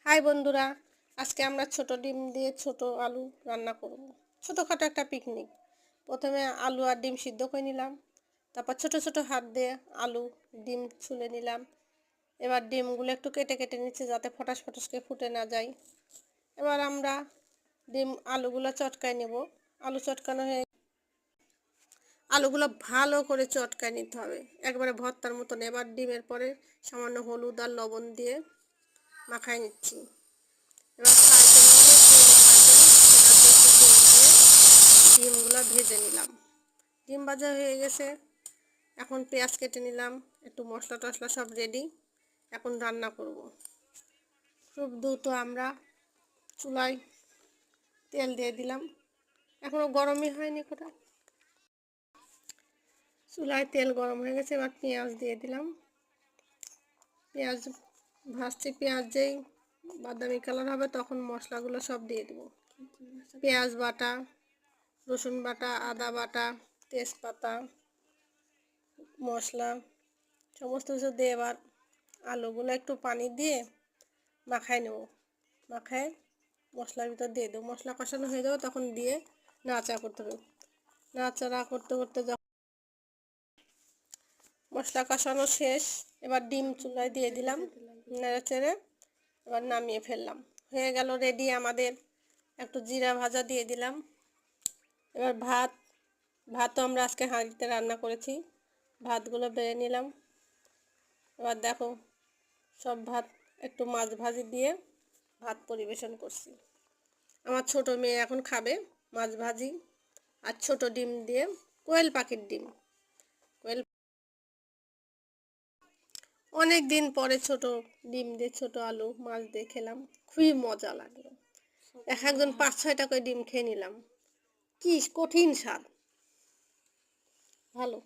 High বন্ধুরা, আজকে আমরা ছোট ডিম দিয়ে ছোট আলু রান্না করব। ছোটোখাটো একটা পিকনিক। প্রথমে আলু আর ডিম সিদ্ধ করে নিলাম, তারপর ছোট ছোট হাত দিয়ে আলু ডিম ছুলে নিলাম। এবার ডিমগুলো একটু কেটে কেটে নিচ্ছে যাতে ফটাস ফটাসকে ফুটে না যায়। এবার আমরা আলুগুলো চটকায় নেব। আলু চটকানো হয়ে আলুগুলো ভালো করে চটকায় নিতে হবে, একবারে ভর্তার মতন। এবার ডিমের পরে সামান্য হলুদ আর লবণ দিয়ে মাখায় নিচ্ছি। এবার ডিমগুলো ভেজে নিলাম। ডিম ভাজা হয়ে গেছে, এখন পেঁয়াজ কেটে নিলাম, একটু মশলা টশলা সব রেডি। এখন রান্না করব। খুব দ্রুত আমরা চুলায় তেল দিয়ে দিলাম, এখনও গরমই হয়নি কোথাও। চুলায় তেল গরম হয়ে গেছে, এবার পেঁয়াজ দিয়ে দিলাম। পেঁয়াজ ভাজছি, পেঁয়াজ যেই বাদামি কালার হবে তখন মশলাগুলো সব দিয়ে দেবো। পেঁয়াজ বাটা, রসুন বাটা, আদা বাটা, তেজপাতা, মশলা সমস্ত কিছু দিয়ে এবার আলুগুলো একটু পানি দিয়ে মাখায় নেব। মাখায় মশলার ভিতর দিয়ে দেবো। মশলা কষানো হয়ে যাবে তখন দিয়ে নাড়াচাড়া করতে হবে। নাড়াচাড়া করতে করতে যখন মশলা কষানো শেষ, এবার ডিম চুলায় দিয়ে দিলাম, নেড়েচেড়ে এবার নামিয়ে ফেললাম। হয়ে গেল রেডি আমাদের। একটু জিরা ভাজা দিয়ে দিলাম। এবার ভাতও আমরা আজকে হাঁড়িতে রান্না করেছি। ভাতগুলো বেড়ে নিলাম। এবার দেখো, সব ভাত একটু মাছ ভাজি দিয়ে ভাত পরিবেশন করছি। আমার ছোট মেয়ে এখন খাবে মাছ ভাজি আর ছোট ডিম দিয়ে, কোয়েল পাখির ডিম। কোয়েল অনেক দিন পরে ছোট ডিম দিয়ে ছোট আলু মাছ দিয়ে খেলাম, খুবই মজা লাগলো। একজন 5-6টা করে ডিম খেয়ে নিলাম। কি কঠিন স্বাদ, ভালো।